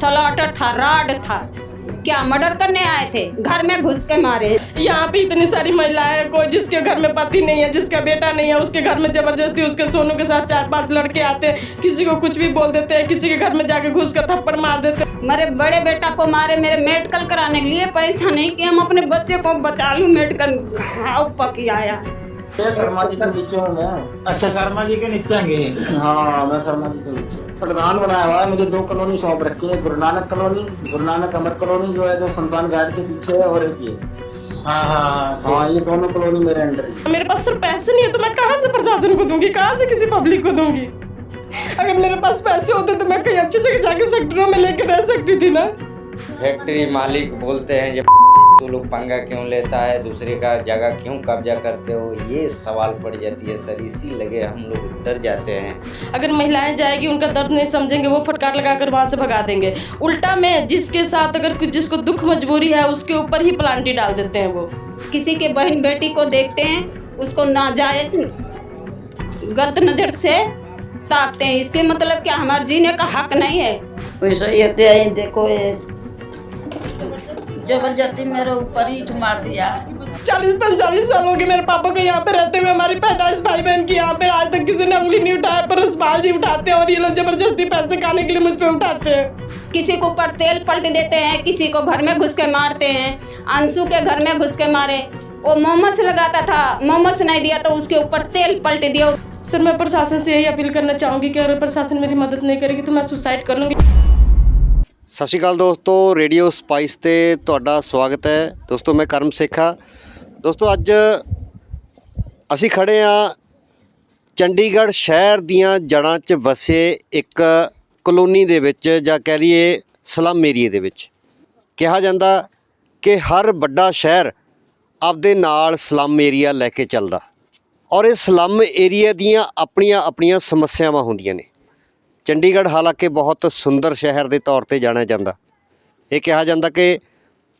Slaughter था, rod था, क्या मर्डर करने आए थे? घर में घुस के मारे। यहाँ पे इतनी सारी महिलाएं, कोई जिसके घर में पति नहीं है, जिसका बेटा नहीं है, उसके घर में जबरदस्ती उसके सोनू के साथ 4-5 लड़के आते हैं, किसी को कुछ भी बोल देते हैं, किसी के घर में जाके घुस कर थप्पड़ मार देते हैं। मेरे बड़े बेटा को मारे, मेरे मेडिकल कराने के लिए पैसा नहीं कि हम अपने बच्चे को बचा लूं, मेडिकल घाव पकी आया। शर्मा जी के नीचे हूँ मैं। अच्छा, शर्मा जी के नीचे होंगे। हाँ, मैं शर्मा जी के नीचे प्रधान बनाया हुआ है। मुझे 2 कॉलोनी सौंप रखी है, गुरु नानक कॉलोनी, गुरु नानक अमर कॉलोनी जो है, जो शमशान घाट के पीछे है, और एक ये। हाँ, ये दोनों कॉलोनी मेरे अंडर है। मेरे पास सिर्फ पैसे नहीं है तो मैं कहाँ से प्रशासन को दूंगी, कहाँ से किसी पब्लिक को दूंगी? अगर मेरे पास पैसे होते तो मैं कहीं अच्छी जगह जाके सेक्टरों में लेकर रह सकती थी ना। फैक्ट्री मालिक बोलते हैं जब तू लोग पंगा क्यों लेता है, दूसरे का जगह क्यों कब्जा करते हो, ये सवाल पड़ जाती है सर। इसी लगे हम लोग डर जाते हैं। अगर महिलाएं जाएगी, उनका दर्द नहीं समझेंगे, वो फटकार लगाकर वहाँ से भगा देंगे। उल्टा में जिसके साथ अगर कुछ जिसको दुख मजबूरी है उसके ऊपर ही प्लांटी डाल देते हैं। वो किसी के बहन बेटी को देखते हैं, उसको नाजायज गलत नजर से ताकते हैं। इसके मतलब क्या हमारे जीने का हक नहीं है? वैसे ये देखो, ये जबरदस्ती मेरे ऊपर ही मार दिया। 40-45 साल हो गए मेरे पापा को यहाँ पे रहते हुए। हमारी पैदाइश भाई बहन की यहाँ पे आज तक किसी ने उंगली नहीं उठाया, पर रसपाल जी उठाते हैं और ये लोग जबरदस्ती पैसे खाने के लिए मुझ पे उठाते हैं। किसी को ऊपर तेल पलट देते हैं, किसी को घर में घुस के मारते हैं। अंशु के घर में घुस के मारे, वो मोमोस लगाता था, मोमोस नहीं दिया तो उसके ऊपर तेल पलट दिया। सर, मैं प्रशासन से यही अपील करना चाहूँगी कि अगर प्रशासन मेरी मदद नहीं करेगी तो मैं सुसाइड कर लूँगी। ਸਤਿ ਸ਼੍ਰੀ ਅਕਾਲ ਦੋਸਤੋ, ਰੇਡੀਓ ਸਪਾਈਸ ਤੇ ਤੁਹਾਡਾ ਸਵਾਗਤ ਹੈ। ਦੋਸਤੋ, ਮੈਂ ਕਰਮ ਸਿੱਖ ਹਾਂ। ਦੋਸਤੋ, ਅੱਜ ਅਸੀਂ ਖੜੇ ਹਾਂ ਚੰਡੀਗੜ੍ਹ ਸ਼ਹਿਰ ਦੀਆਂ ਜੜ੍ਹਾਂ 'ਚ ਵਸੇ ਇੱਕ ਕਲੋਨੀ ਦੇ ਵਿੱਚ, ਜਾਂ ਕਹਿ ਲਈਏ ਸਲਮ ਏਰੀਏ ਦੇ ਵਿੱਚ। ਕਿਹਾ ਜਾਂਦਾ ਕਿ ਹਰ ਵੱਡਾ ਸ਼ਹਿਰ ਆਪਦੇ ਨਾਲ ਸਲਮ ਏਰੀਆ ਲੈ ਕੇ ਚੱਲਦਾ, ਔਰ ਇਹ ਸਲਮ ਏਰੀਆ ਦੀਆਂ ਆਪਣੀਆਂ ਆਪਣੀਆਂ ਸਮੱਸਿਆਵਾਂ ਹੁੰਦੀਆਂ ਨੇ। ਚੰਡੀਗੜ੍ਹ ਹਾਲਾਂਕਿ ਬਹੁਤ ਸੁੰਦਰ ਸ਼ਹਿਰ ਦੇ ਤੌਰ 'ਤੇ ਜਾਣਿਆ ਜਾਂਦਾ। ਇਹ ਕਿਹਾ ਜਾਂਦਾ ਕਿ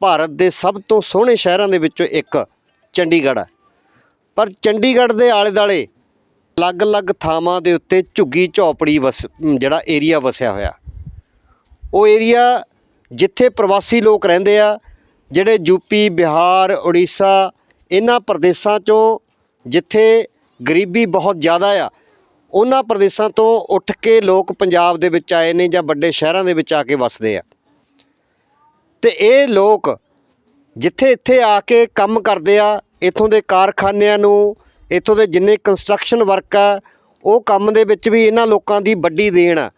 ਭਾਰਤ ਦੇ ਸਭ ਤੋਂ ਸੋਹਣੇ ਸ਼ਹਿਰਾਂ ਦੇ ਵਿੱਚੋਂ ਇੱਕ ਚੰਡੀਗੜ੍ਹ ਹੈ। ਪਰ ਚੰਡੀਗੜ੍ਹ ਦੇ ਆਲੇ ਦੁਆਲੇ ਅਲੱਗ-ਅਲੱਗ ਥਾਵਾਂ ਦੇ ਉੱਤੇ ਝੁੱਗੀ ਝੌਂਪੜੀ ਜਿਹੜਾ ਏਰੀਆ ਵਸਿਆ ਹੋਇਆ, ਉਹ ਏਰੀਆ ਜਿੱਥੇ ਪ੍ਰਵਾਸੀ ਲੋਕ ਰਹਿੰਦੇ ਆ, ਜਿਹੜੇ ਯੂਪੀ, ਬਿਹਾਰ, ਉੜੀਸਾ, ਇਹਨਾਂ ਪ੍ਰਦੇਸ਼ਾਂ 'ਚੋਂ ਜਿੱਥੇ ਗਰੀਬੀ ਬਹੁਤ ਜ਼ਿਆਦਾ ਆ, ਉਹਨਾਂ ਪ੍ਰਦੇਸ਼ਾਂ ਤੋਂ ਉੱਠ ਕੇ ਲੋਕ ਪੰਜਾਬ ਦੇ ਵਿੱਚ ਆਏ ਨੇ ਜਾਂ ਵੱਡੇ ਸ਼ਹਿਰਾਂ ਦੇ ਵਿੱਚ ਆ ਕੇ ਵਸਦੇ ਆ। ਅਤੇ ਇਹ ਲੋਕ ਜਿੱਥੇ ਇੱਥੇ ਆ ਕੇ ਕੰਮ ਕਰਦੇ ਆ, ਇੱਥੋਂ ਦੇ ਕਾਰਖਾਨਿਆਂ ਨੂੰ, ਇੱਥੋਂ ਦੇ ਜਿੰਨੇ ਕੰਸਟਰਕਸ਼ਨ ਵਰਕ ਆ, ਉਹ ਕੰਮ ਦੇ ਵਿੱਚ ਵੀ ਇਹਨਾਂ ਲੋਕਾਂ ਦੀ ਵੱਡੀ ਦੇਣ ਆ।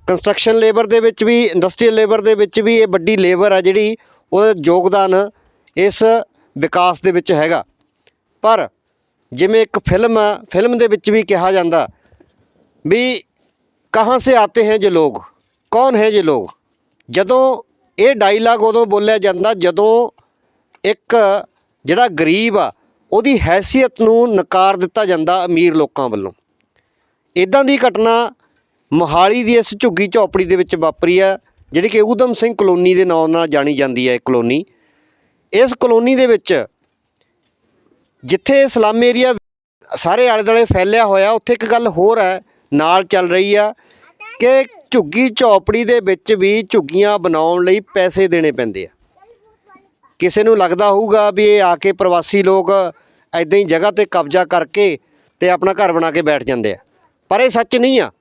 ਕੰਸਟਰਕਸ਼ਨ ਲੇਬਰ ਦੇ ਵਿੱਚ ਵੀ, ਇੰਡਸਟਰੀਅਲ ਲੇਬਰ ਦੇ ਵਿੱਚ ਵੀ ਇਹ ਵੱਡੀ ਲੇਬਰ ਆ ਜਿਹੜੀ, ਉਹਦਾ ਯੋਗਦਾਨ ਇਸ ਵਿਕਾਸ ਦੇ ਵਿੱਚ ਹੈਗਾ। ਪਰ ਜਿਵੇਂ ਇੱਕ ਫਿਲਮ ਆ, ਫਿਲਮ ਦੇ ਵਿੱਚ ਵੀ ਕਿਹਾ ਜਾਂਦਾ ਵੀ ਕਹਾਂ ਸੇ ਆਤੇ ਹੈ ਜੇ ਲੋਕ, ਕੌਣ ਹੈ ਜੇ ਲੋਕ। ਜਦੋਂ ਇਹ ਡਾਇਲਾਗ ਉਦੋਂ ਬੋਲਿਆ ਜਾਂਦਾ ਜਦੋਂ ਇੱਕ ਜਿਹੜਾ ਗਰੀਬ ਆ ਉਹਦੀ ਹੈਸੀਅਤ ਨੂੰ ਨਕਾਰ ਦਿੱਤਾ ਜਾਂਦਾ ਅਮੀਰ ਲੋਕਾਂ ਵੱਲੋਂ। ਇੱਦਾਂ ਦੀ ਘਟਨਾ ਮੋਹਾਲੀ ਦੀ ਇਸ ਝੁੱਗੀ ਝੌਂਪੜੀ ਦੇ ਵਿੱਚ ਵਾਪਰੀ ਆ, ਜਿਹੜੀ ਕਿ ਊਧਮ ਸਿੰਘ ਕਲੋਨੀ ਦੇ ਨਾਂ ਨਾਲ ਜਾਣੀ ਜਾਂਦੀ ਹੈ। ਇਹ ਕਲੋਨੀ, ਇਸ ਕਲੋਨੀ ਦੇ ਵਿੱਚ ਜਿੱਥੇ ਸਲਮ ਏਰੀਆ ਸਾਰੇ ਆਲੇ ਦੁਆਲੇ ਫੈਲਿਆ ਹੋਇਆ, ਉੱਥੇ ਇੱਕ ਗੱਲ ਹੋਰ ਹੈ ਨਾਲ ਚੱਲ ਰਹੀ ਆ ਕਿ ਝੁੱਗੀ ਝੌਂਪੜੀ ਦੇ ਵਿੱਚ ਵੀ ਝੁੱਗੀਆਂ ਬਣਾਉਣ ਲਈ ਪੈਸੇ ਦੇਣੇ ਪੈਂਦੇ ਆ। ਕਿਸੇ ਨੂੰ ਲੱਗਦਾ ਹੋਊਗਾ ਵੀ ਇਹ ਆ ਕੇ ਪ੍ਰਵਾਸੀ ਲੋਕ ਇੱਦਾਂ ਹੀ ਜਗ੍ਹਾ 'ਤੇ ਕਬਜ਼ਾ ਕਰਕੇ ਅਤੇ ਆਪਣਾ ਘਰ ਬਣਾ ਕੇ ਬੈਠ ਜਾਂਦੇ ਆ, ਪਰ ਇਹ ਸੱਚ ਨਹੀਂ ਆ।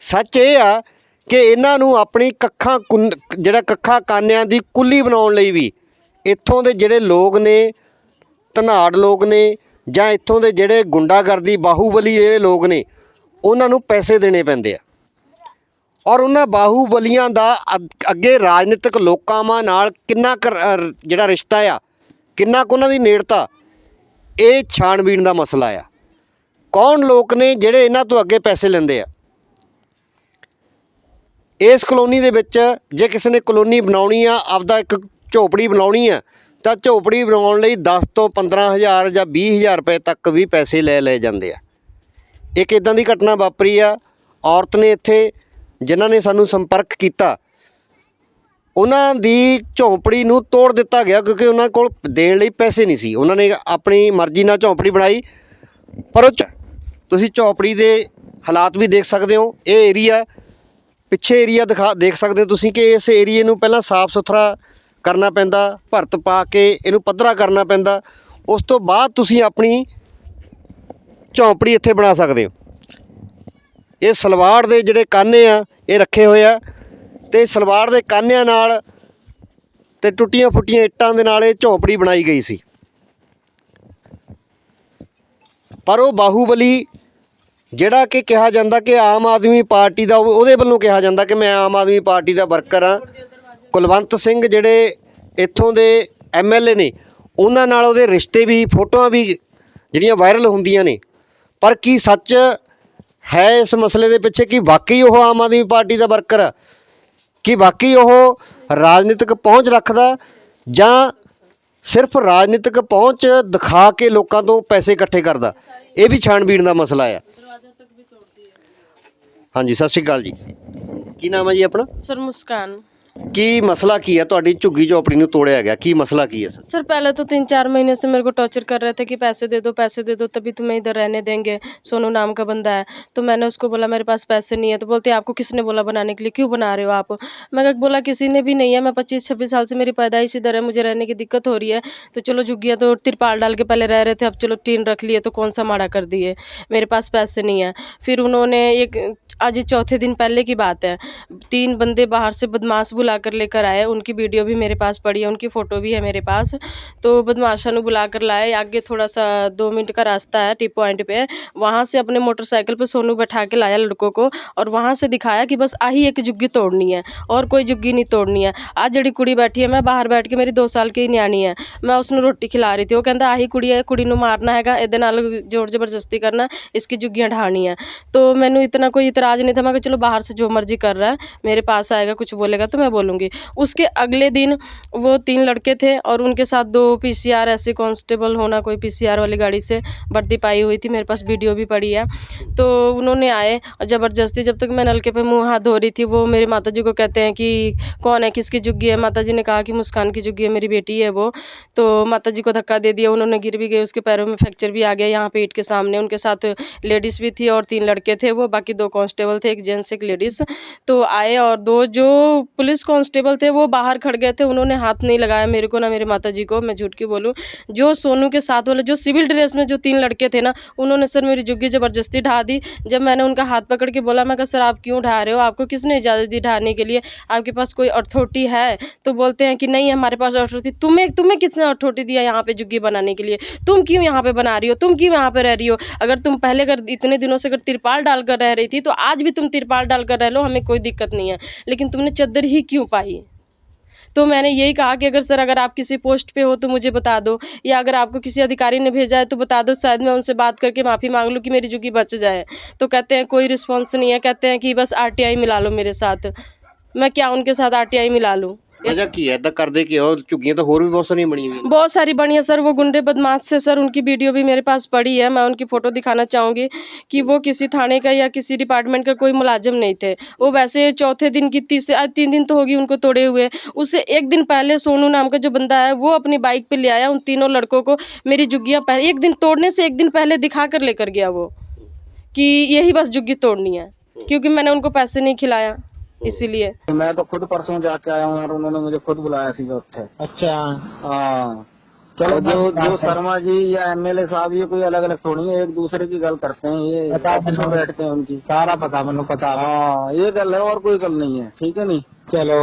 ਸੱਚ ਇਹ ਆ ਕਿ ਇਹਨਾਂ ਨੂੰ ਆਪਣੀ ਕੱਖਾਂ ਕਾਨਿਆਂ ਦੀ ਕੁੱਲੀ ਬਣਾਉਣ ਲਈ ਵੀ ਇੱਥੋਂ ਦੇ ਜਿਹੜੇ ਲੋਕ ਨੇ, ਧਨਾੜ ਲੋਕ ਨੇ, ਜਾਂ ਇੱਥੋਂ ਦੇ ਜਿਹੜੇ ਗੁੰਡਾਗਰਦੀ ਬਾਹੂਬਲੀ ਜਿਹੜੇ ਲੋਕ ਨੇ, ਉਹਨਾਂ ਨੂੰ ਪੈਸੇ ਦੇਣੇ ਪੈਂਦੇ ਆ। ਔਰ ਉਹਨਾਂ ਬਾਹੂਬਲੀਆਂ ਦਾ ਅੱਗੇ ਰਾਜਨੀਤਿਕ ਲੋਕਾਂ ਨਾਲ ਕਿੰਨਾ ਕੁ ਜਿਹੜਾ ਰਿਸ਼ਤਾ ਆ, ਕਿੰਨਾ ਕੁ ਉਹਨਾਂ ਦੀ ਨੇੜਤਾ, ਇਹ ਛਾਣਬੀਣ ਦਾ ਮਸਲਾ ਆ। ਕੌਣ ਲੋਕ ਨੇ ਜਿਹੜੇ ਇਹਨਾਂ ਤੋਂ ਅੱਗੇ ਪੈਸੇ ਲੈਂਦੇ ਆ। ਇਸ ਕਲੋਨੀ ਦੇ ਵਿੱਚ ਜੇ ਕਿਸੇ ਨੇ ਕਲੋਨੀ ਬਣਾਉਣੀ ਆ, ਆਪਦਾ ਇੱਕ ਝੌਂਪੜੀ ਬਣਾਉਣੀ ਆ, ਤਾਂ ਝੌਂਪੜੀ ਬਣਾਉਣ ਲਈ 10 ਤੋਂ 15,000 ਜਾਂ 20,000 ਰੁਪਏ ਤੱਕ ਵੀ ਪੈਸੇ ਲੈ ਜਾਂਦੇ ਆ। ਇੱਕ ਇੱਦਾਂ ਦੀ ਘਟਨਾ ਵਾਪਰੀ ਆ। ਔਰਤ ਨੇ ਇੱਥੇ, ਜਿਨ੍ਹਾਂ ਨੇ ਸਾਨੂੰ ਸੰਪਰਕ ਕੀਤਾ, ਉਹਨਾਂ ਦੀ ਝੌਂਪੜੀ ਨੂੰ ਤੋੜ ਦਿੱਤਾ ਗਿਆ ਕਿਉਂਕਿ ਉਹਨਾਂ ਕੋਲ ਦੇਣ ਲਈ ਪੈਸੇ ਨਹੀਂ ਸੀ। ਉਹਨਾਂ ਨੇ ਆਪਣੀ ਮਰਜ਼ੀ ਨਾਲ ਝੌਂਪੜੀ ਬਣਾਈ, ਪਰ ਉਹ ਤੁਸੀਂ ਝੌਂਪੜੀ ਦੇ ਹਾਲਾਤ ਵੀ ਦੇਖ ਸਕਦੇ ਹੋ। ਇਹ ਏਰੀਆ ਪਿੱਛੇ ਏਰੀਆ ਦੇਖ ਸਕਦੇ ਹੋ ਤੁਸੀਂ ਕਿ ਇਸ ਏਰੀਏ ਨੂੰ ਪਹਿਲਾਂ ਸਾਫ਼ ਸੁਥਰਾ ਕਰਨਾ ਪੈਂਦਾ, ਭਰਤ ਪਾ ਕੇ ਇਹਨੂੰ ਪੱਧਰਾ ਕਰਨਾ ਪੈਂਦਾ। ਉਸ ਤੋਂ ਬਾਅਦ ਤੁਸੀਂ ਆਪਣੀ ਝੌਂਪੜੀ ਇੱਥੇ ਬਣਾ ਸਕਦੇ ਹੋ। ਇਹ ਸਲਵਾੜ ਦੇ ਜਿਹੜੇ ਕਾਨੇ ਆ ਇਹ ਰੱਖੇ ਹੋਏ ਆ, ਤੇ ਸਲਵਾੜ ਦੇ ਕਾਨਿਆਂ ਨਾਲ ਤੇ ਟੁੱਟੀਆਂ ਫੁੱਟੀਆਂ ਇੱਟਾਂ ਦੇ ਨਾਲ ਇਹ ਝੌਂਪੜੀ ਬਣਾਈ ਗਈ ਸੀ। ਪਰ ਉਹ ਬਾਹੂਬਲੀ ਜਿਹੜਾ ਕਿ ਕਿਹਾ ਜਾਂਦਾ ਕਿ ਆਮ ਆਦਮੀ ਪਾਰਟੀ ਦਾ, ਉਹਦੇ ਵੱਲੋਂ ਕਿਹਾ ਜਾਂਦਾ ਕਿ ਮੈਂ ਆਮ ਆਦਮੀ ਪਾਰਟੀ ਦਾ ਵਰਕਰ ਹਾਂ। ਕੁਲਵੰਤ ਸਿੰਘ ਜਿਹੜੇ ਇੱਥੋਂ ਦੇ MLA ਨੇ, ਉਹਨਾਂ ਨਾਲ ਉਹਦੇ ਰਿਸ਼ਤੇ ਵੀ, ਫੋਟੋਆਂ ਵੀ ਜਿਹੜੀਆਂ ਵਾਇਰਲ ਹੁੰਦੀਆਂ ਨੇ। ਪਰ ਕੀ ਸੱਚ ਹੈ ਇਸ ਮਸਲੇ ਦੇ ਪਿੱਛੇ ਕਿ ਵਾਕਈ ਉਹ ਆਮ ਆਦਮੀ ਪਾਰਟੀ ਦਾ ਵਰਕਰ ਆ, ਕਿ ਵਾਕਈ ਉਹ ਰਾਜਨੀਤਿਕ ਪਹੁੰਚ ਰੱਖਦਾ, ਜਾਂ ਸਿਰਫ ਰਾਜਨੀਤਿਕ ਪਹੁੰਚ ਦਿਖਾ ਕੇ ਲੋਕਾਂ ਤੋਂ ਪੈਸੇ ਇਕੱਠੇ ਕਰਦਾ? ਇਹ ਵੀ ਛਾਣਬੀਣ ਦਾ ਮਸਲਾ ਆ। ਹਾਂਜੀ, ਸਤਿ ਸ਼੍ਰੀ ਅਕਾਲ ਜੀ। ਕੀ ਨਾਮ ਹੈ ਜੀ ਆਪਣਾ? सर मुस्कान। ਕੀ ਮਸਲਾ ਕੀ ਹੈ? ਤੁਹਾਡੀ ਝੁੱਗੀ ਝੋਪੜੀ ਨੂੰ ਤੋੜਿਆ ਗਿਆ, ਕੀ ਮਸਲਾ ਕੀ है सर? सर पहले तो 3-4 महीने से मेरे को टॉर्चर कर रहे थे कि पैसे दे दो तभी तुम्हें इधर रहने देंगे। सोनू नाम का बंदा है, तो मैंने उसको बोला मेरे पास पैसे नहीं है। तो बोलते आपको किसने बोला बनाने के लिए, क्यों बना रहे हो आप? मैं बोला किसी ने भी नहीं है, मैं 25-26 साल से मेरी पैदाइश इधर है, मुझे रहने की दिक्कत हो रही है। तो चलो झुग्गियाँ तो तिरपाल डाल के पहले रह रहे थे, अब चलो टीन रख लिए तो कौन सा माड़ा कर दिए, मेरे पास पैसे नहीं है। फिर उन्होंने आज चौथे दिन पहले की बात है, 3 बंदे बाहर से बदमाश बुला कर लेकर आए। उनकी वीडियो भी मेरे पास पड़ी है, उनकी फ़ोटो भी है मेरे पास। तो बदमाशा ने बुला कर लाए, आगे थोड़ा सा 2 मिनट का रास्ता है टी पॉइंट पे, वहाँ से अपने मोटरसाइकिल पे सोनू बैठा के लाया लड़कों को, और वहाँ से दिखाया कि बस आही एक जुग्गी तोड़नी है और कोई जुग्गी नहीं तोड़नी है। आज जड़ी कुड़ी बैठी है, मैं बाहर बैठ के, मेरी 2 साल की न्याणी है, मैं उसने रोटी खिला रही थी। वो कहता आही कुड़ी है, कुड़ी नूं मारना हैगा, इहदे नाल जोर जबरदस्ती करना, इसकी जुग्गियाँ ढानी है। तो मैनू इतना कोई इतराज़ नहीं था, मैं चलो बाहर से जो मर्जी कर रहा है, मेरे पास आएगा कुछ बोलेगा तो मैं बोलूँगी। उसके अगले दिन वो 3 लड़के थे और उनके साथ 2 PCR ऐसे कांस्टेबल होना, कोई PCR वाली गाड़ी से वर्दी पाई हुई थी, मेरे पास वीडियो भी पड़ी है। तो उन्होंने आए और ज़बरदस्ती, जब तक मैं नलके पे मुँह हाथ धो रही थी, वो मेरे माता जी को कहते हैं कि कौन है, किसकी जुग्गी है? माता जी ने कहा कि मुस्कान की जुग्गी है, मेरी बेटी है वो। तो माता जी को धक्का दे दिया, उन्होंने गिर भी गए, उसके पैरों में फ्रैक्चर भी आ गया यहाँ पेट के सामने। उनके साथ लेडीज़ भी थी और 3 लड़के थे, वो बाकी 2 कांस्टेबल थे, एक जेंट्स एक लेडीज़। तो आए और 2 जो पुलिस कांस्टेबल थे वो बाहर खड़ गए थे, उन्होंने हाथ नहीं लगाया मेरे को ना मेरे माता जी को, मैं झूठ क्यों बोलूँ। जो सोनू के साथ वाले जो सिविल ड्रेस में जो 3 लड़के थे ना, उन्होंने सर मेरी जुग्गी ज़बरदस्ती ढा दी। जब मैंने उनका हाथ पकड़ के बोला, मैं कहा सर आप क्यों ढा रहे हो, आपको किसने इजाज़त दी ढाने के लिए, आपके पास कोई अथॉरिटी है? तो बोलते हैं कि नहीं हमारे पास अथॉरिटी। तुम्हें किसने अथॉरिटी दिया यहाँ पे जुग्गी बनाने के लिए? तुम क्यों यहाँ पे बना रही हो, तुम क्यों यहाँ पे रह रही हो? अगर तुम पहले अगर इतने दिनों से अगर तिरपाल डालकर रह रही थी, तो आज भी तुम तिरपाल डालकर रह लो, हमें कोई दिक्कत नहीं है, लेकिन तुमने चद्दर ही क्यों पाई? तो मैंने यही कहा कि अगर सर अगर आप किसी पोस्ट पे हो तो मुझे बता दो, या अगर आपको किसी अधिकारी ने भेजा है तो बता दो, शायद मैं उनसे बात करके माफ़ी मांग लूँ कि मेरी जुग्गी बच जाए। तो कहते हैं कोई रिस्पॉन्स नहीं है, कहते हैं कि बस RTI मिला लो मेरे साथ। मैं क्या उनके साथ RTI मिला लूँ? वजह की है इदा करदे कि और झुग्गियां तो होर भी बहुत सारी बनी हुई हैं। बहुत सारी बनी है सर, वो गुंडे बदमाश से सर, उनकी वीडियो भी मेरे पास पड़ी है, मैं उनकी फ़ोटो दिखाना चाहूँगी कि वो किसी थाने का या किसी डिपार्टमेंट का कोई मुलाजिम नहीं थे। वो वैसे चौथे दिन की आज 3 दिन तो होगी उनको तोड़े हुए। उससे 1 दिन पहले सोनू नाम का जो बंदा है वो अपनी बाइक पे ले आया, उन तीनों लड़कों को मेरी जुग्गियाँ पहले 1 दिन तोड़ने से 1 दिन पहले दिखा कर लेकर गया वो, कि यही बस जुग्गी तोड़नी है, क्योंकि मैंने उनको पैसे नहीं खिलाया इसीलिए। मैं तो खुद परसों जाके आया हूँ और उन्होंने मुझे खुद बुलाया सी उत्थे। अच्छा हाँ, चलो जो शर्मा जी या MLA साहब ये कोई अलग अलग थोड़ी है, एक दूसरे की गल करते हैं, ये आपस में बैठते हैं, उनकी सारा पता मैंने पता। हाँ ये गल है और कोई गल नहीं है, ठीक है नहीं। चलो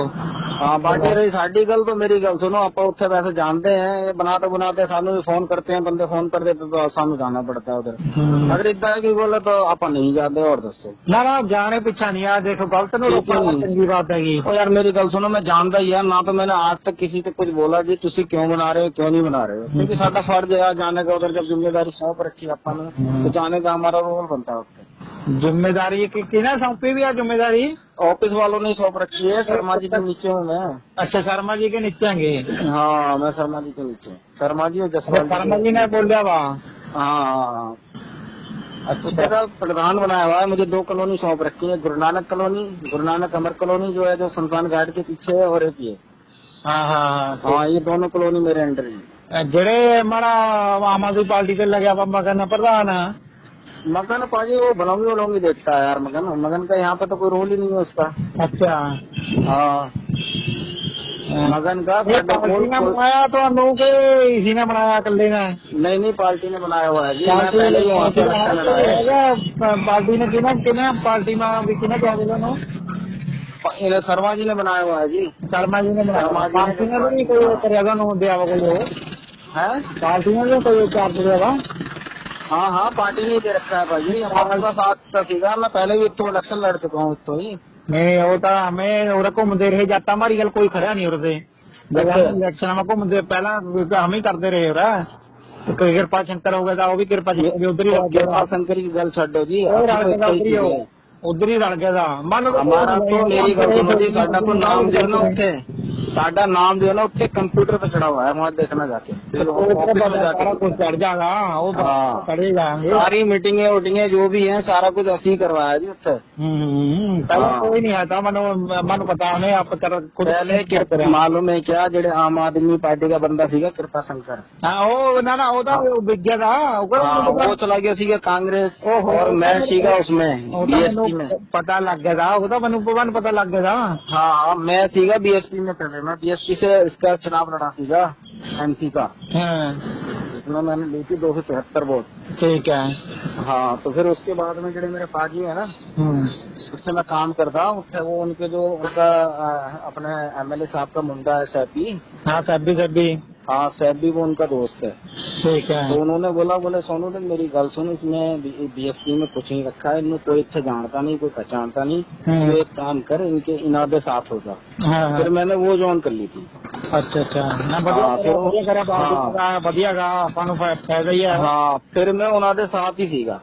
हाँ, बाकी रही साडी गल तो मेरी गल सुनो, आप उत्थे वैसे जानते हैं, ये बनाते सानू भी फोन करते हैं, बंदे फोन कर देते तो सानू जाना पड़ता है उधर। अगर इतना की बोले तो आप नहीं जाते। और दसो ना जाने पीछा नहीं यार, देखो गलत नो चंगी बात है। यार मेरी गल सुनो, मैं जानता ही है ना, तो मैंने आज तक किसी से कुछ बोला जी तुसी क्यों बना रहे हो क्यों नहीं बना रहे हो, क्योंकि साਡਾ फर्ज है जाने का उधर, जब जिम्मेदारी सौंप रखी अपन तो जाने का हमारा रोल बनता है उससे। जिम्मेदारी किसने सौंपी भी है? जिम्मेदारी ऑफिस वालों ने सौंप रखी है, शर्मा जी के नीचे हूँ मैं। अच्छा शर्मा जी के नीचे होंगे? हाँ मैं शर्मा जी के नीचे, शर्मा जी और जसपाल शर्मा जी ने बोलिया वहाँ। हाँ अच्छा, प्रधान बनाया हुआ है, मुझे 2 कॉलोनी सौंप रखी है, गुरु नानक कॉलोनी, गुरु नानक अमर कॉलोनी जो है जो शमशान घाट के पीछे है, और एक ये। हाँ ये दोनों कॉलोनी मेरे अंडर है। जेड़े हमारा आम आदमी पार्टी से लगे बाबा करना प्रधान मगन पाजी वो बनोंगी वलोंगी देखता है यार। मगन का यहाँ पे तो कोई रोल ही नहीं है उसका। अच्छा हाँ मगन का बनाया तो हम के इसी ने बनाया कल्ले ने? नहीं पार्टी ने बनाया हुआ है जी। मैं पहले ही वहाँ से इलेक्शन लड़ा। पार्टी ने किना पार्टी में किना क्या बोला शर्मा जी ने बनाया हुआ है जी। शर्मा जी ने बनाया। पार्टी ने भी कोई करेगा नो दिया है? पार्टी ने भी कोई चार्ज देगा? हाँ पार्टी ने दे रखा है भाजी। हमारे साथ सीधा मैं पहले भी इतो इलेक्शन लड़ चुका हूँ। तो ही नहीं वो तो हमें और घूमते रहे जाता हमारी गल कोई खड़ा नहीं उड़ते इलेक्शन में घूमते पहला हम ही करते रहे हो। कोई कृपा शंकर हो गया वो भी कृपा उधर ही कृपा शंकर की गल छो जी। उधर ही रल गया था। हमारा तो मेरी गल सुनो जी। साडा तो नाम जो है ना उत्थे साडा नाम जो है ना उत्थे कंप्यूटर पे चढ़ा हुआ है। वहाँ देखना जाके सारा कुछ चढ़ जाएगा वो चढ़ेगा। सारी मीटिंगे वोटिंगे जो भी है सारा कुछ असी करवाया जी उत्थे। पहले कोई नहीं आता मन पता नहीं आप पहले मालूम है क्या जेडे आम आदमी पार्टी का बंदा सीगा कृपा शंकर। ना बिक गया था वो चला गया सीगा कांग्रेस और मैं सीगा उसमें बीएसपी में। पता लग गया था वो तो मन पता लग गया था। हाँ मैं सीगा बीएसपी में। पहले मैं बीएसपी से इसका चुनाव लड़ा सीगा एमसी का। जिसमें मैंने ली थी 273 वोट। ठीक है। हाँ तो फिर उसके बाद में जो मेरे पाजी है ना उससे मैं काम करता हूँ। वो उनके जो उनका अपने एमएलए साहब का मुंडा है सैफी। हाँ सैफी। हाँ सैफी वो उनका दोस्त है। ठीक है। तो उन्होंने बोले सोनू ने मेरी गल सुन इसमें बीएसपी में कुछ नहीं रखा है। इन्हें कोई इतना जानता नहीं कोई पहचानता नहीं। तो एक काम कर इनके इनादे साथ हो जा। फिर मैंने वो ज्वाइन कर ली थी। अच्छा फायदा ही है। हाँ फिर मैं उन्होंने साथ ही सीगा।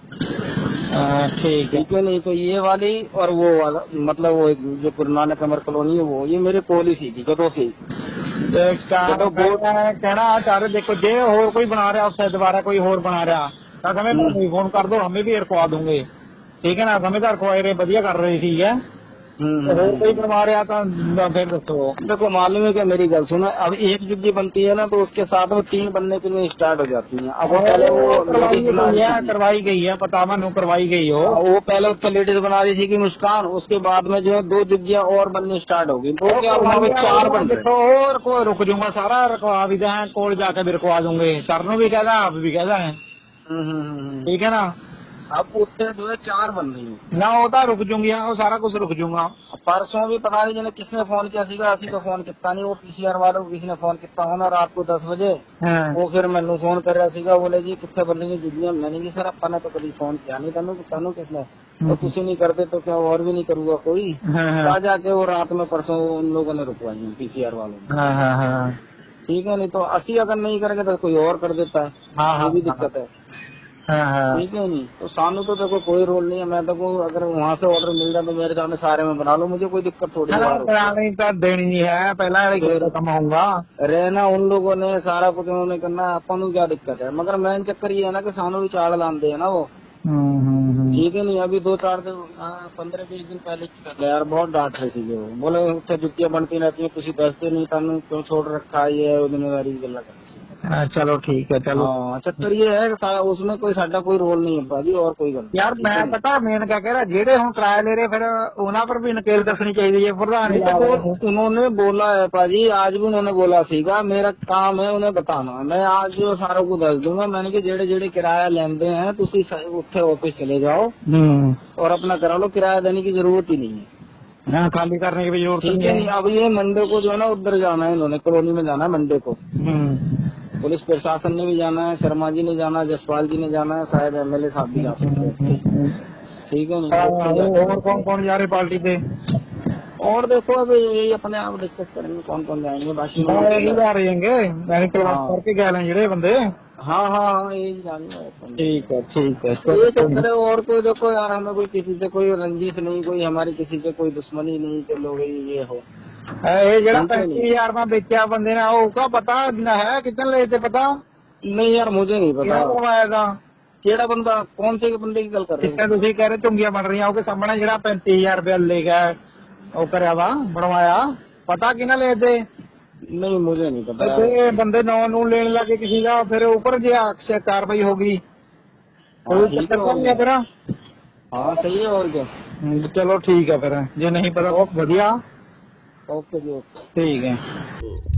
ठीक है। नहीं तो ये वाली और वो वाला मतलब वो जो गुरु नानक अमर कॉलोनी है वो ये मेरे कोल ही सी कदों से कहना चाह रहे देखो जे और कोई बना रहा उससे दोबारा कोई और बना रहा तो हमें फोन कर दो हमें भी रखवा दूंगे। ठीक है ना हमें तो रखवाए रहे बढ़िया कर रही थी है। और कोई बनवा रहा था फिर देखो मालूम है क्या मेरी गल सुनो। अब एक जुग्गी बनती है ना तो उसके साथ में 3 बनने के लिए स्टार्ट हो जाती है। अब पहले वो करवाई गई है पता मैं करवाई गई हो। वो पहले उसका लेडीज बना रही थी कि मुस्कान। उसके बाद में जो है 2 जुग्गियां और बननी स्टार्ट होगी तो 4 बन गए। तो और को रुक जाऊंगा सारा रखवा भी दें कोल जाके भी रखवा दूंगे। सर नु भी कहता आप भी कहता है। ठीक है ना। अब उससे जो है 4 बन रही है ना होता रुक जूंगी वो सारा कुछ रुक जूंगा। परसों भी पता नहीं जिन्हें किसने फोन किया सीगा असी को फोन किता नहीं। वो पीसीआर वालों को किसी ने फोन किता होना रात को 10 बजे। वो फिर मैनू फोन कर रहा सीगा बोले जी कितने बनेगी जुड़ियां। मैंने जी सर अपने तो कभी फोन किया नहीं तेनू किसने तो तुसी नहीं करते तो क्या और भी नहीं करूंगा कोई। आ जाके वो रात में परसों उन लोगों ने रुकवाई पीसीआर वालों ने। ठीक है नहीं तो असी अगर नहीं करेंगे तो कोई और कर देता है। वो भी दिक्कत है। ठीक है नहीं तो सानू तो देखो कोई रोल नहीं है। मैं तो अगर वहाँ से ऑर्डर मिल जाए तो मेरे सामने सारे में बना लो मुझे कोई दिक्कत थोड़ी है। देनी है पहला कमाऊंगा रहना उन लोगों ने सारा कुछ उन्होंने करना अपन क्या दिक्कत है। मगर मेन चक्कर ये है ना कि सानू भी चाड़ लाते है ना वो। ठीक है नहीं अभी 2-4 दिन 15-20 दिन पहले यार बहुत डांट रहे थे वो। बोले उससे जुतियां बनती रहती है तुम दसते नहीं तेन क्यों छोड़ रखा ये जिम्मेदारी की गला कर। चलो ठीक है चलो। चक्कर ये है कि उसमें कोई साडा कोई रोल नहीं है भाजी और कोई गल यार मैं पता मेन क्या कह रहा जेडे हम किराया ले रहे फिर उन्होंने पर भी नकेल दसनी चाहिए प्रधान। उन्होंने बोला है भाजी आज भी उन्होंने बोला सीगा मेरा काम है उन्हें बताना। मैं आज सारा को दस दूंगा। मैंने कि जेडे किराया लेंदे हैं तुसी उत्थे ऑफिस चले जाओ और अपना करा लो। किराया देने की जरूरत ही नहीं है। खाली करने की भी जरूरत ठीक है नहीं। अब ये मंडे को जो है ना उधर जाना है इन्होंने कॉलोनी में जाना है मंडे को। पुलिस प्रशासन ने भी जाना है शर्मा जी ने जाना है जसपाल जी ने जाना है शायद एमएलए साहब भी जा सकते हैं। ठीक है नहीं। और कौन जा रहे पार्टी पे और देखो अब यही अपने आप डिस्कस करेंगे कौन जाएंगे। बाकी जा रहेंगे करके गए हैं बंदे। हाँ यही जाएंगे। ठीक है ये चक्कर है और कोई देखो यार हमें कोई किसी से कोई रंजिश नहीं कोई हमारी किसी से कोई दुश्मनी नहीं कि लोग ये हो। जो 35,000 में बेचा बंदे ने उसका पता है कितने लेते पता नहीं यार मुझे नहीं पता करवाया था केड़ा बंदा कौन से बंदे की गल कर रहे हैं। तुम कह रहे चुंगियां बन रही उसके सामने जो 35,000 रुपया ले गया वो कराया वा बनवाया पता कि ना लेते। नहीं मुझे नहीं पता। बंदे नौ लेने लगे किसी का फिर ऊपर जो कार्रवाई होगी कोई ठीक चक्कर है, तो नहीं है फिर? हाँ सही है और क्या। चलो ठीक है फिर, जे नहीं पता बहुत बढ़िया। ओके जी ओके। ठीक है।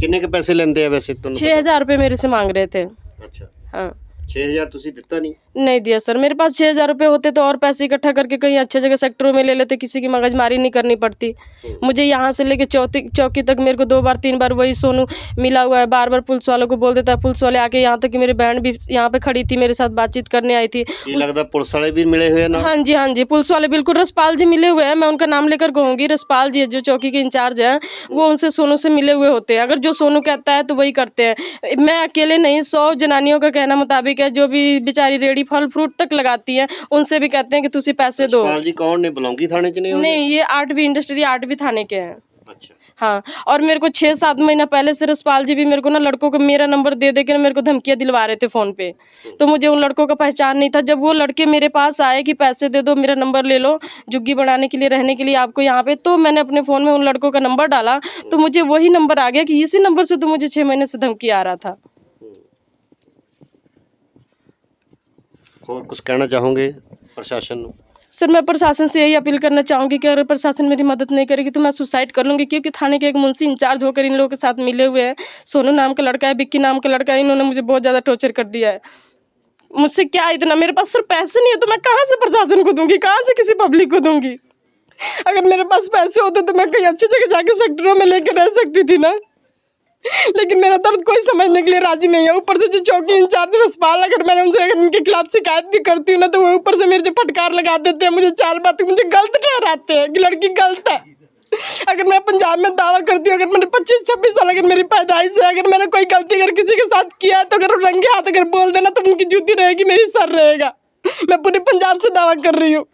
ਕਿੰਨੇ ਕੇ ਪੈਸੇ ਲੈਂਦੇ ਆ ਵੈਸੇ ਤੁਹਾਨੂੰ 6,000 रुपये मेरे से मांग रहे थे। ਅੱਛਾ हाँ 6000 ਤੁਸੀਂ ਦਿੱਤਾ नहीं नहीं दिया सर, मेरे पास 6,000 रुपये होते तो और पैसे इकट्ठा करके कहीं अच्छे जगह सेक्टरों में ले लेते, किसी की मगजमारी नहीं करनी पड़ती। मुझे यहाँ से लेके चौकी तक मेरे को 2 बार 3 बार वही सोनू मिला हुआ है, बार बार पुलिस वालों को बोल देता है। पुलिस वाले आके यहाँ तक कि मेरी बहन भी यहाँ पे खड़ी थी, मेरे साथ बातचीत करने आई थी। ਕੀ ਲੱਗਦਾ ਪੁਲਿस वाले भी मिले हुए हैं ना हाँ जी पुलिस वाले बिल्कुल रसपाल जी मिले हुए हैं, मैं उनका नाम लेकर कहूँगी। रसपाल जी जो चौकी के इंचार्ज हैं, वो उनसे सोनू से मिले हुए होते हैं। अगर जो सोनू कहता है तो वही करते हैं। मैं अकेले नहीं, 100 जनानियों का कहना मुताबिक है, जो भी बेचारी रेडी फल फ्रूट तक लगाती हैं, उनसे भी कहते हैं कि तुसी पैसे दो। पाल जी कौन ने बलौंगी थाने च नहीं नहीं, ये 8वीं इंडस्ट्री 8वीं थाने के हैं। अच्छा हाँ, और मेरे को 6-7 महीना पहले से रसपाल जी भी मेरे को ना लड़कों को मेरा नंबर दे दे के मेरे को धमकियाँ दिलवा रहे थे फ़ोन पे। तो मुझे उन लड़कों का पहचान नहीं था। जब वो लड़के मेरे पास आए कि पैसे दे दो, मेरा नंबर ले लो जुग्गी बढ़ाने के लिए, रहने के लिए आपको यहाँ पे, तो मैंने अपने फ़ोन में उन लड़कों का नंबर डाला, तो मुझे वही नंबर आ गया कि इसी नंबर से तो मुझे 6 महीने से धमकी आ रहा था। और कुछ कहना चाहोगे प्रशासन को? सर मैं प्रशासन से यही अपील करना चाहूँगी कि अगर प्रशासन मेरी मदद नहीं करेगी तो मैं सुसाइड कर लूँगी, क्योंकि थाने के एक मुंशी इंचार्ज होकर इन लोगों के साथ मिले हुए हैं। सोनू नाम का लड़का है, बिक्की नाम का लड़का है, इन्होंने मुझे बहुत ज़्यादा टॉर्चर कर दिया है। मुझसे क्या इतना, मेरे पास सिर्फ पैसे नहीं है तो मैं कहाँ से प्रशासन को दूंगी, कहाँ से किसी पब्लिक को दूंगी? अगर मेरे पास पैसे होते तो मैं कहीं अच्छी जगह जाके सेक्टरों में लेकर रह सकती थी ना, लेकिन मेरा दर्द कोई समझने के लिए राजी नहीं है। ऊपर से जो चौकी इंचार्ज रसपाल, अगर मैंने उनसे अगर उनके खिलाफ शिकायत भी करती हूँ ना, तो वो ऊपर से मेरे जो फटकार लगा देते हैं, मुझे 4 बातें मुझे गलत ठहराते हैं कि लड़की गलत है। अगर मैं पंजाब में दावा करती हूँ, अगर मैंने 25-26 साल अगर मेरी पैदाइश है, अगर मैंने कोई गलती अगर किसी के साथ किया है, तो अगर रंगे हाथ अगर बोल देना तो उनकी जूती रहेगी, मेरी सर रहेगा। मैं पूरे पंजाब से दावा कर रही हूँ।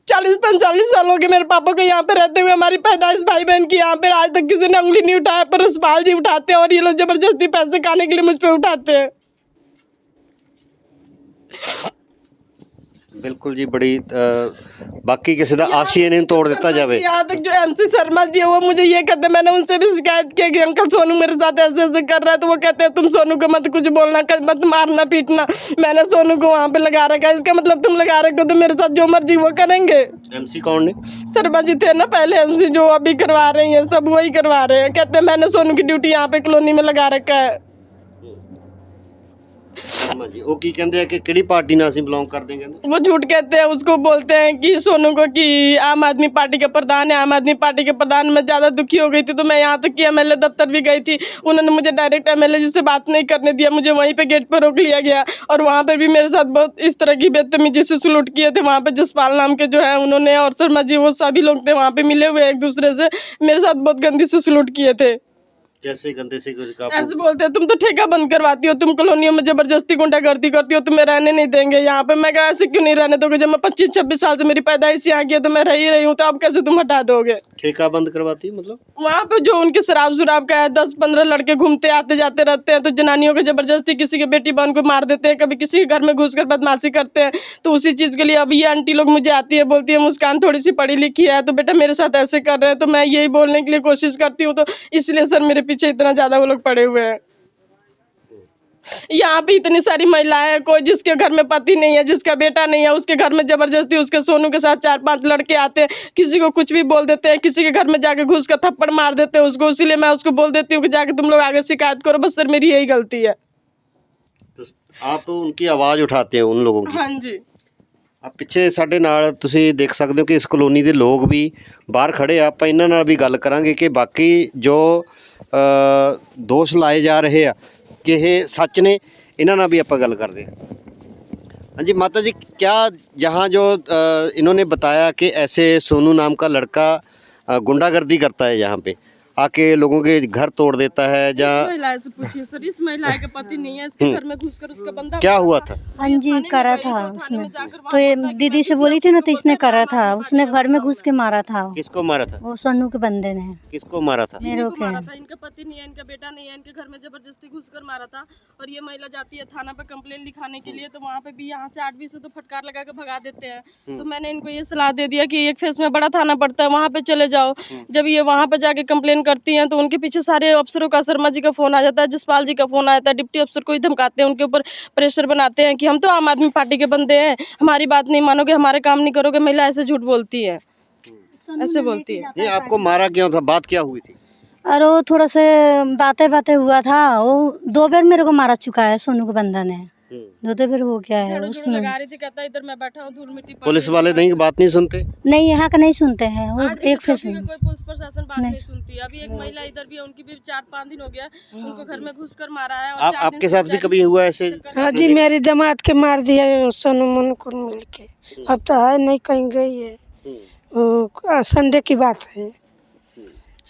40-45 साल हो गए मेरे पापा को यहाँ पे रहते हुए, हमारी पैदाइश भाई बहन की यहाँ पे, आज तक किसी ने उंगली नहीं उठाया, पर रसपाल जी उठाते हैं और ये लोग जबरदस्ती पैसे खाने के लिए मुझ पे उठाते हैं। बिल्कुल जी, बड़ी बाकी किसी का आशिया नहीं तोड़ दिता जाए। यहाँ तक जो MC शर्मा जी है वो मुझे ये कहते हैं, मैंने उनसे भी शिकायत की कि अंकल सोनू मेरे साथ ऐसे ऐसे कर रहा है, तो वो कहते हैं तुम सोनू को मत कुछ बोलना, मत मारना पीटना। मैंने सोनू को वहाँ पे लगा रखा है, इसका मतलब तुम लगा रखे हो तो मेरे साथ जो मर्जी वो करेंगे। MC कौन ने? शर्मा जी थे ना पहले MC, जो अभी करवा रही हैं, सब वही करवा रहे हैं। कहते हैं मैंने सोनू की ड्यूटी यहाँ पे कॉलोनी में लगा रखा है। शर्मा जी वो की कहते हैं कि किहड़ी पार्टी नाल असीं बिलोंग करते हैं, कहते वो झूठ कहते हैं, उसको बोलते हैं कि सोनू को कि आम आदमी पार्टी के प्रधान है, आम आदमी पार्टी के प्रधान। में ज़्यादा दुखी हो गई थी तो मैं यहाँ तक कि MLA दफ्तर भी गई थी, उन्होंने मुझे डायरेक्ट MLA जी से बात नहीं करने दिया, मुझे वहीं पे गेट पर रोक लिया गया। और वहाँ पर भी मेरे साथ बहुत इस तरह की बदतमीजी से सलूट किए थे। वहाँ पर जसपाल नाम के जो है उन्होंने, और शर्मा जी, वो सभी लोग थे वहाँ पे मिले हुए एक दूसरे से, मेरे साथ बहुत गंदी से सलूट किए थे। कैसे गंदे से कुछ का? ऐसे बोलते हैं तुम तो ठेका बंद करवाती हो, तुम कॉलोनियों में जबरदस्ती गुंडागर्दी करती हो, तुम्हें रहने नहीं देंगे यहाँ पे। मैं कहा ऐसे क्यों नहीं रहने दोगे, जब मैं 25-26 साल से मेरी पैदाइश यहाँ की है तो मैं रह ही रही हूँ, तो आप कैसे तुम हटा दोगे? ठेका बंद करवाती मतलब? वहाँ पे जो उनके शराब का है, 10-15 लड़के घूमते आते जाते रहते हैं, तो जनानियों को जबरदस्ती किसी के बेटी बहन को मार देते हैं, कभी किसी के घर में घुसकर बदमाशी करते हैं। तो उसी चीज़ के लिए अब ये आंटी लोग मुझे आती है, बोलती है मुस्कान थोड़ी सी पढ़ी लिखी है तो बेटा मेरे साथ ऐसे कर रहे हैं, तो मैं यही बोलने के लिए कोशिश करती हूँ। तो इसलिए सर मेरे पीछे इतना ज़्यादा वो लोग पड़े हुए हैं। यहाँ पे इतनी सारी महिलाएं हैं, कोई जिसके घर में पति नहीं है, जिसका बेटा नहीं है, उसके घर में जबरदस्ती उसके सोनू के साथ 4-5 लड़के आते हैं, किसी को कुछ भी बोल देते हैं, किसी के घर में जाके घुस कर थप्पड़ मार देते हैं उसको। इसीलिए मैं उसको बोल देती हूँ कि जाके तुम लोग आगे शिकायत करो, बस सर मेरी यही गलती है। तो आप उनकी आवाज़ उठाते हैं उन लोगों की? हाँ जी। ਆ ਪਿੱਛੇ ਸਾਡੇ ਨਾਲ ਤੁਸੀਂ ਦੇਖ ਸਕਦੇ ਹੋ ਕਿ ਇਸ ਕਲੋਨੀ ਦੇ ਲੋਕ ਵੀ ਬਾਹਰ ਖੜੇ ਆ। ਆਪਾਂ ਇਹਨਾਂ ਨਾਲ ਵੀ ਗੱਲ ਕਰਾਂਗੇ ਕਿ ਬਾਕੀ ਜੋ ਦੋਸ਼ ਲਾਏ ਜਾ ਰਹੇ ਆ कि ये सच ने, इन्होंने भी आप गल करते हैं। हाँ जी माता जी, क्या यहाँ जो इन्होंने बताया कि ऐसे सोनू नाम का लड़का गुंडागर्दी करता है, यहाँ पे आके लोगों के घर तोड़ देता है, या महिला से पूछिए सर, इस महिला के पति नहीं है, इसके घर में घुसकर उसका बंदा क्या हुआ था? हाँ जी करा था उसने, तो ये दीदी से बोली थी ना, तो इसने करा था, उसने घर में घुस के मारा था। किसको मारा था? वो सोनू के बंदे ने। किसको मारा था? मेरे को मारा था। इनका पति नहीं है, इनका बेटा नहीं है, इनके घर में जबरदस्ती घुसकर मारा था। और ये महिला जाती है थाना पे कंप्लेन लिखाने के लिए, तो वहाँ पे भी यहाँ से 8-20 तो फटकार लगा के भगा देते हैं। तो मैंने इनको ये सलाह दे दिया कि एक फेस में बड़ा थाना पड़ता है, वहाँ पे चले जाओ। जब ये वहाँ पे जाके कंप्लेन करती हैं तो उनके पीछे सारे अफसरों का, शर्मा जी का फ़ोन आ जाता है, जसपाल जी का फ़ोन आता है, डिप्टी अफसर को ही धमकाते हैं, उनके ऊपर प्रेशर बनाते हैं कि हम तो आम आदमी पार्टी के बंदे हैं, हमारी बात नहीं मानोगे, हमारे काम नहीं करोगे। महिला ऐसे झूठ बोलती है, ऐसे बोलती है। ये आपको मारा क्यों था, बात क्या हुई थी? और वो थोड़ा से बातें हुआ था। वो 2 बार मेरे को मारा चुका है सोनू के बंदा ने, 2 बार हो गया है उसमें। लगा रही थी, कहता इधर मैं बैठा हूँ, धूल मिट्टी पुलिस वाले नहीं बात नहीं सुनते? नहीं, यहाँ का नहीं सुनते हैं वो। एक फिर कोई पुलिस प्रशासन बात नहीं सुनती। अभी एक महिला इधर भी है, उनकी भी 4-5 दिन हो गया, उनको घर में घुसकर मारा है। और आपके साथ भी कभी हुआ ऐसे? हाँ जी, मेरी दामाद के मार दिया सोनू मोनू को मिल के। अब तो है नहीं, कहीं गई है। संडे की बात है,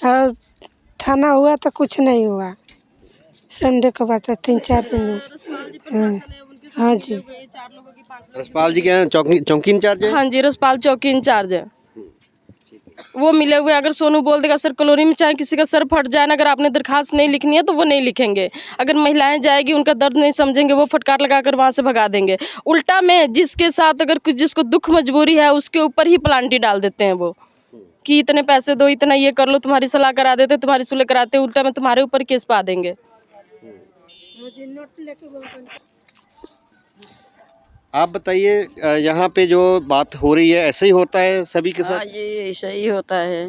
और थाना हुआ तो कुछ नहीं हुआ। संडे का बात है, 3-4 दिन। हाँ जी, रसपाल जी क्या चौकी इंचार्ज है? हाँ जी, रसपाल चौकी इंचार्ज है, वो मिले हुए। अगर सोनू बोल देगा सर कॉलोनी में चाहे किसी का सर फट जाए ना, अगर आपने दरखास्त नहीं लिखनी है तो वो नहीं लिखेंगे। अगर महिलाएं जाएगी, उनका दर्द नहीं समझेंगे, वो फटकार लगाकर वहाँ से भगा देंगे। उल्टा में जिसके साथ अगर कुछ जिसको दुख मजबूरी है उसके ऊपर ही प्लांटी डाल देते हैं वो, कि इतने पैसे दो, इतना ये कर लो, तुम्हारी सलाह करा देते, तुम्हारी सुलह कराते, उल्टा में तुम्हारे ऊपर केस पा देंगे। आप बताइए, यहाँ पे जो बात हो रही है ऐसे ही होता है सभी के साथ? हाँ जी, ऐसा ही होता है,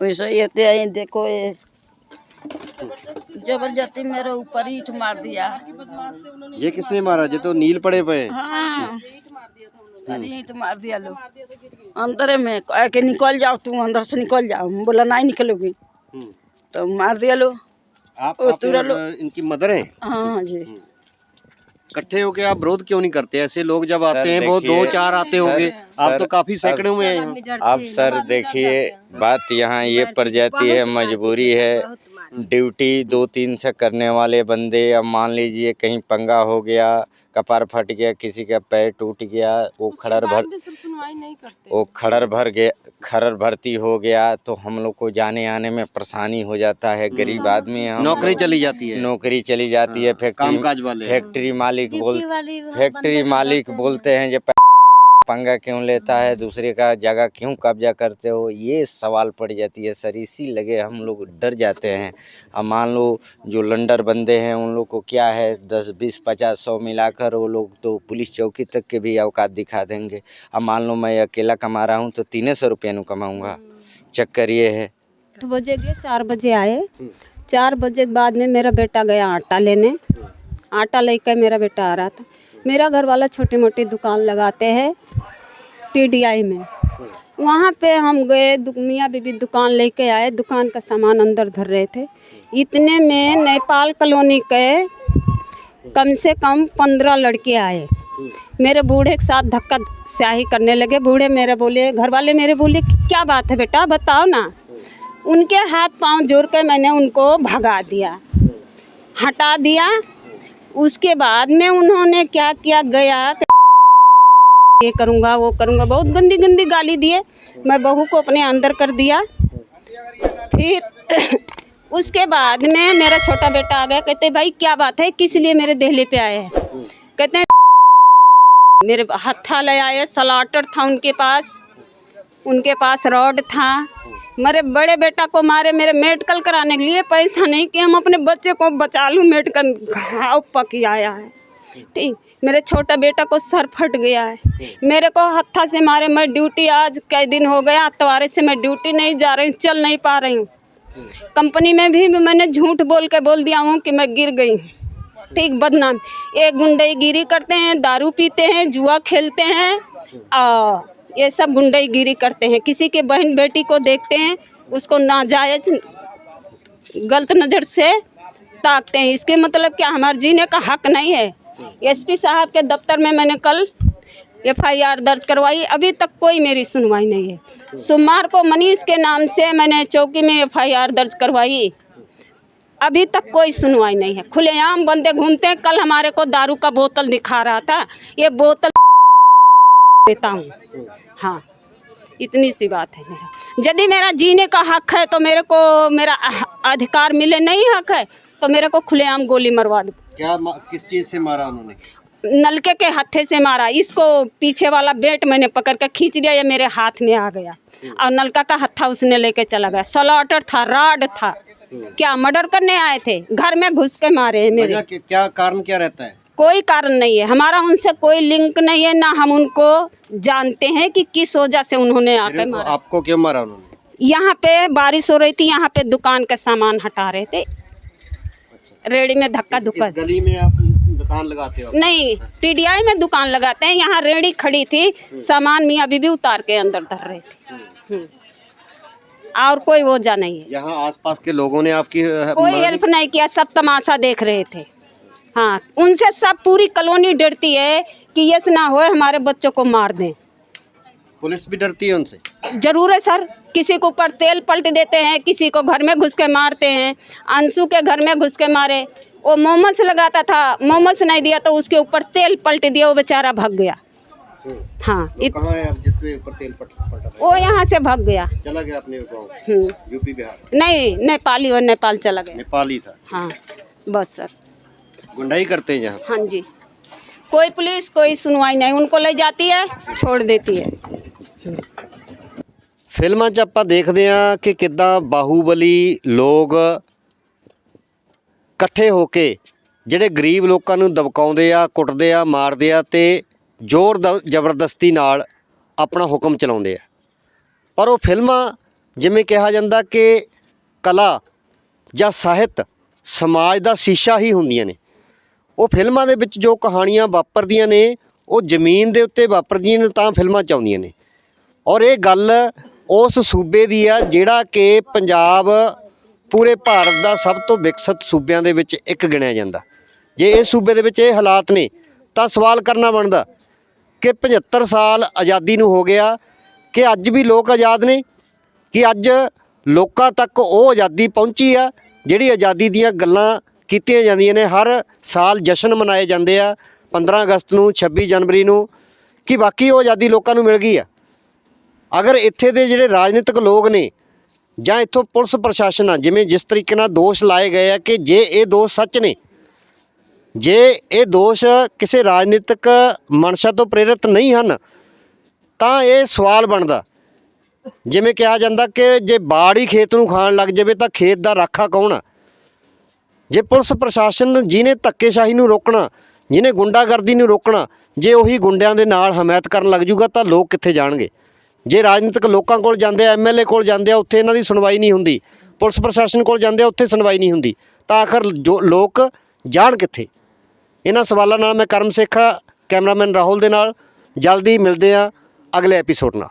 वैसा ही होते हैं। देखो ये जबरदस्ती मेरे ऊपर ईंट मार दिया। ये किसने मारा? जो तो नील पड़े पे। हाँ, ईंट मार दिया लो अंदर में, कह के निकल जाओ, तुम अंदर से निकल जाओ। बोला नहीं निकलोगी, तो मार दिया लो। आप इनकी मदर हैं? हाँ जी। इकट्ठे होके आप विरोध क्यों नहीं करते? ऐसे लोग जब आते हैं वो 2-4 आते होंगे, आप तो काफी सैकड़ों में हैं। आप सर देखिए, बात यहाँ ये पड़ जाती है, मजबूरी है, ड्यूटी 2-3 से करने वाले बंदे। अब मान लीजिए कहीं पंगा हो गया, कपार फट गया, किसी का पैर टूट गया, वो खड़र भर्ती हो गया, तो हम लोग को जाने आने में परेशानी हो जाता है। गरीब आदमी, नौकरी चली जाती है। फैक्ट्री मालिक बोलते हैं, जब पंगा क्यों लेता है, दूसरे का जगह क्यों कब्जा करते हो, ये सवाल पड़ जाती है सर। इसी लगे हम लोग डर जाते हैं। अब मान लो जो लंडर बंदे हैं उन लोग को क्या है, 10, 20, 50, 100 मिलाकर वो लोग तो पुलिस चौकी तक के भी औकात दिखा देंगे। अब मान लो मैं अकेला कमा रहा हूँ तो 300 रुपये न कमाऊँगा। चक्कर ये है। 8 बजे गए, 4 बजे आए। 4 बजे के बाद में मेरा बेटा गया आटा लेने। आटा लेकर मेरा बेटा आ रहा था। मेरा घर वाला छोटी मोटी दुकान लगाते हैं TDI में। वहाँ पे हम गए, मियाँ बीबी दुकान लेके आए, दुकान का सामान अंदर धर रहे थे। इतने में नेपाल कॉलोनी के कम से कम 15 लड़के आए, मेरे बूढ़े के साथ धक्का स्याही करने लगे। बूढ़े मेरे बोले, घर वाले मेरे बोले क्या बात है बेटा बताओ ना। उनके हाथ पांव जोड़ के मैंने उनको भगा दिया, हटा दिया। उसके बाद में उन्होंने क्या किया, गया ये करूँगा वो करूँगा, बहुत गंदी गंदी गाली दिए। मैं बहू को अपने अंदर कर दिया। फिर उसके बाद में मेरा छोटा बेटा आ गया, कहते भाई क्या बात है, किस लिए मेरे देहले पे आए हैं? कहते हैं मेरे हत्था ले आए, सलाटर था उनके पास रॉड था। मेरे बड़े बेटा को मारे, मेरे मेडिकल कराने के लिए पैसा नहीं कि हम अपने बच्चे को बचा लूँ, मेडिकल घाव पकी आया है। ठीक, मेरे छोटा बेटा को सर फट गया है, मेरे को हत्था से मारे। मैं ड्यूटी आज कई दिन हो गया, इतवार से मैं ड्यूटी नहीं जा रही हूँ, चल नहीं पा रही हूँ। कंपनी में भी मैंने झूठ बोल दिया हूँ कि मैं गिर गई हूँ। ठीक, बदनाम। एक गुंडाईगिरी करते हैं, दारू पीते हैं, जुआ खेलते हैं, ये सब गुंडाईगिरी करते हैं। किसी के बहन बेटी को देखते हैं, उसको नाजायज गलत नज़र से ताकते हैं। इसके मतलब क्या हमारे जीने का हक नहीं है? SP साहब के दफ्तर में मैंने कल FIR दर्ज करवाई, अभी तक कोई मेरी सुनवाई नहीं है। सोमवार को मनीष के नाम से मैंने चौकी में FIR दर्ज करवाई, अभी तक कोई सुनवाई नहीं है। खुलेआम बंदे घूमते हैं। कल हमारे को दारू का बोतल दिखा रहा था, ये बोतल देता हूँ। हाँ, इतनी सी बात है मेरा। यदि मेरा जीने का हक है तो मेरे को मेरा अधिकार मिले, नहीं हक है तो मेरे को खुलेआम गोली मरवा दो। क्या किस चीज़ से मारा उन्होंने? नलके के हाथे से मारा, इसको पीछे वाला बेट मैंने पकड़ के खींच लिया, ये मेरे हाथ में आ गया और नलका का हत्था उसने लेके चला गया। स्लॉटर था, राड था, क्या मर्डर करने आए थे, घर में घुस के मारे हैं मेरे। क्या कारण क्या रहता है? कोई कारण नहीं है, हमारा उनसे कोई लिंक नहीं है, ना हम उनको जानते हैं कि किस वजह से उन्होंने आके मारा। आपको क्यों मारा उन्होंने? यहाँ पे बारिश हो रही थी, यहाँ पे दुकान का सामान हटा रहे थे, रेडी में धक्का धुक्का। इस गली में आप दुकान लगाते हो? नहीं, टीडीआई में दुकान लगाते हैं, यहाँ रेडी खड़ी थी, सामान मियाँ बीबी उतार के अंदर धर रहे थे। और कोई वजह नहीं है। यहाँ आसपास के लोगों ने आपकी कोई हेल्प नहीं किया, सब तमाशा देख रहे थे। हाँ, उनसे सब पूरी कॉलोनी डरती है कि ये ना हो हमारे बच्चों को मार दें। पुलिस भी डरती है उनसे? जरूर है सर, किसी के ऊपर तेल पलट देते हैं, किसी को घर में घुस के मारते हैं। अंशु के घर में घुस के मारे, वो मोमोस लगाता था, मोमोस नहीं दिया तो उसके ऊपर तेल पलट दिया, वो बेचारा भाग गया। हाँ, कहाँ है अब जिसके ऊपर तेल पलटा था? वो यहाँ से भाग गया, चला गया अपने गाँव, यूपी बिहार? नहीं, नेपाली और नेपाल चला गया। नेपाली था? हाँ बस सर, गुंडाई करते हैं यहाँ? हाँ जी, कोई पुलिस कोई सुनवाई नहीं, उनको ले जाती है छोड़ देती है। ਫਿਲਮਾਂ 'ਚ ਆਪਾਂ ਦੇਖਦੇ ਹਾਂ ਕਿ ਕਿੱਦਾਂ ਬਾਹੂਬਲੀ ਲੋਕ ਇਕੱਠੇ ਹੋ ਕੇ ਜਿਹੜੇ ਗਰੀਬ ਲੋਕਾਂ ਨੂੰ ਦਬਕਾਉਂਦੇ ਆ, ਕੁੱਟਦੇ ਆ, ਮਾਰਦੇ ਆ ਤੇ ਜ਼ੋਰ ਜ਼ਬਰਦਸਤੀ ਨਾਲ ਆਪਣਾ ਹੁਕਮ ਚਲਾਉਂਦੇ ਆ। ਪਰ ਉਹ ਫਿਲਮਾਂ ਜਿਵੇਂ ਕਿਹਾ ਜਾਂਦਾ ਕਿ ਕਲਾ ਜਾਂ ਸਾਹਿਤ ਸਮਾਜ ਦਾ ਸ਼ੀਸ਼ਾ ਹੀ ਹੁੰਦੀਆਂ ਨੇ। ਉਹ ਫਿਲਮਾਂ ਦੇ ਵਿੱਚ ਜੋ ਕਹਾਣੀਆਂ ਵਾਪਰਦੀਆਂ ਨੇ ਉਹ ਜ਼ਮੀਨ ਦੇ ਉੱਤੇ ਵਾਪਰਦੀਆਂ ਨੇ ਤਾਂ ਫਿਲਮਾਂ 'ਚ ਆਉਂਦੀਆਂ ਨੇ। ਔਰ ਇਹ ਗੱਲ ਉਸ ਸੂਬੇ ਦੀ ਆ ਜਿਹੜਾ ਕਿ ਪੰਜਾਬ ਪੂਰੇ ਭਾਰਤ ਦਾ ਸਭ ਤੋਂ ਵਿਕਸਿਤ ਸੂਬਿਆਂ ਦੇ ਵਿੱਚ ਇੱਕ ਗਿਣਿਆ ਜਾਂਦਾ। ਜੇ ਇਸ ਸੂਬੇ ਦੇ ਵਿੱਚ ਇਹ ਹਾਲਾਤ ਨੇ ਤਾਂ ਸਵਾਲ ਕਰਨਾ ਬਣਦਾ ਕਿ 75 ਸਾਲ ਆਜ਼ਾਦੀ ਨੂੰ ਹੋ ਗਿਆ ਕਿ ਅੱਜ ਵੀ ਲੋਕ ਆਜ਼ਾਦ ਨੇ, ਕਿ ਅੱਜ ਲੋਕਾਂ ਤੱਕ ਉਹ ਆਜ਼ਾਦੀ ਪਹੁੰਚੀ ਆ ਜਿਹੜੀ ਆਜ਼ਾਦੀ ਦੀਆਂ ਗੱਲਾਂ ਕੀਤੀਆਂ ਜਾਂਦੀਆਂ ਨੇ। ਹਰ ਸਾਲ ਜਸ਼ਨ ਮਨਾਏ ਜਾਂਦੇ ਆ 15 ਅਗਸਤ ਨੂੰ, 26 ਜਨਵਰੀ ਨੂੰ, ਕਿ ਬਾਕੀ ਉਹ ਆਜ਼ਾਦੀ ਲੋਕਾਂ ਨੂੰ ਮਿਲ ਗਈ ਆ। ਅਗਰ ਇੱਥੇ ਦੇ ਜਿਹੜੇ ਰਾਜਨੀਤਿਕ ਲੋਕ ਨੇ ਜਾਂ ਇੱਥੋਂ ਪੁਲਿਸ ਪ੍ਰਸ਼ਾਸਨ ਆ, ਜਿਵੇਂ ਜਿਸ ਤਰੀਕੇ ਨਾਲ ਦੋਸ਼ ਲਾਏ ਗਏ ਆ ਕਿ ਜੇ ਇਹ ਦੋਸ਼ ਸੱਚ ਨੇ, ਜੇ ਇਹ ਦੋਸ਼ ਕਿਸੇ ਰਾਜਨੀਤਿਕ ਮਨਸ਼ਾ ਤੋਂ ਪ੍ਰੇਰਿਤ ਨਹੀਂ ਹਨ ਤਾਂ ਇਹ ਸਵਾਲ ਬਣਦਾ। ਜਿਵੇਂ ਕਿਹਾ ਜਾਂਦਾ ਕਿ ਜੇ ਬਾੜ ਹੀ ਖੇਤ ਨੂੰ ਖਾਣ ਲੱਗ ਜਾਵੇ ਤਾਂ ਖੇਤ ਦਾ ਰਾਖਾ ਕੌਣ ਆ? ਜੇ ਪੁਲਿਸ ਪ੍ਰਸ਼ਾਸਨ ਜਿਹਨੇ ਧੱਕੇਸ਼ਾਹੀ ਨੂੰ ਰੋਕਣਾ, ਜਿਹਨੇ ਗੁੰਡਾਗਰਦੀ ਨੂੰ ਰੋਕਣਾ, ਜੇ ਉਹੀ ਗੁੰਡਿਆਂ ਦੇ ਨਾਲ ਹਮਾਇਤ ਕਰਨ ਲੱਗ ਜੂਗਾ ਤਾਂ ਲੋਕ ਕਿੱਥੇ ਜਾਣਗੇ? ਜੇ ਰਾਜਨੀਤਿਕ ਲੋਕਾਂ ਕੋਲ ਜਾਂਦੇ ਆ, MLA ਕੋਲ ਜਾਂਦੇ ਆ, ਉੱਥੇ ਇਹਨਾਂ ਦੀ ਸੁਣਵਾਈ ਨਹੀਂ ਹੁੰਦੀ, ਪੁਲਿਸ ਪ੍ਰਸ਼ਾਸਨ ਕੋਲ ਜਾਂਦੇ ਆ, ਉੱਥੇ ਸੁਣਵਾਈ ਨਹੀਂ ਹੁੰਦੀ, ਤਾਂ ਆਖਰ ਜੋ ਲੋਕ ਜਾਣ ਕਿੱਥੇ? ਇਹਨਾਂ ਸਵਾਲਾਂ ਨਾਲ ਮੈਂ ਕਰਮ ਸੇਖਾ, ਕੈਮਰਾਮੈਨ ਰਾਹੁਲ ਦੇ ਨਾਲ ਜਲਦੀ ਮਿਲਦੇ ਆ ਅਗਲੇ ਐਪੀਸੋਡ ਨਾਲ।